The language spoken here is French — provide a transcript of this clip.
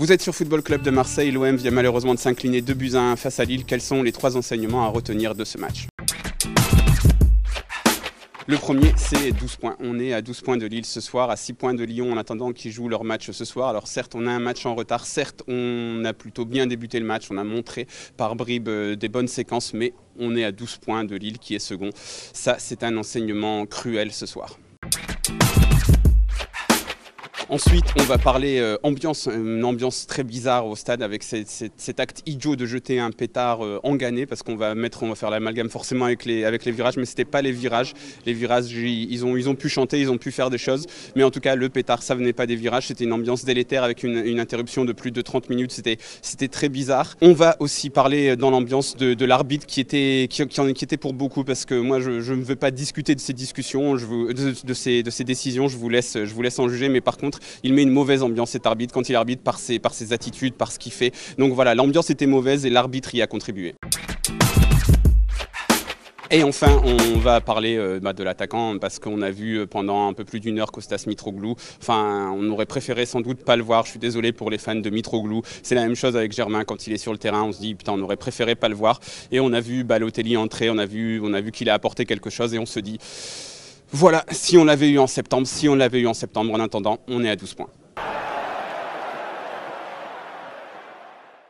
Vous êtes sur Football Club de Marseille, l'OM vient malheureusement de s'incliner 2-1 face à Lille. Quels sont les 3 enseignements à retenir de ce match? Le premier, c'est 12 points. On est à 12 points de Lille ce soir, à 6 points de Lyon en attendant qu'ils jouent leur match ce soir. Alors certes, on a un match en retard, certes, on a plutôt bien débuté le match, on a montré par bribes des bonnes séquences, mais on est à 12 points de Lille qui est second. Ça, c'est un enseignement cruel ce soir. Ensuite, on va parler une ambiance très bizarre au stade avec cet acte idiot de jeter un pétard engané parce qu'on va faire l'amalgame forcément avec les virages, mais c'était pas les virages. Les virages, ils ont pu chanter, ils ont pu faire des choses, mais en tout cas, le pétard, ça venait pas des virages. C'était une ambiance délétère avec une interruption de plus de 30 minutes. C'était très bizarre. On va aussi parler dans l'ambiance de l'arbitre qui en inquiétait pour beaucoup parce que moi, je ne veux pas discuter de ces discussions, de ces décisions. Je vous laisse en juger, mais par contre, il met une mauvaise ambiance cet arbitre quand il arbitre par ses attitudes, par ce qu'il fait. Donc voilà, l'ambiance était mauvaise et l'arbitre y a contribué. Et enfin, on va parler de l'attaquant parce qu'on a vu pendant un peu plus d'1 heure Kostas Mitroglou. Enfin, on aurait préféré sans doute pas le voir. Je suis désolé pour les fans de Mitroglou. C'est la même chose avec Germain quand il est sur le terrain. On se dit putain, on aurait préféré pas le voir. Et on a vu Balotelli entrer, on a vu qu'il a apporté quelque chose et on se dit voilà, si on l'avait eu en septembre, en attendant, on est à 12 points.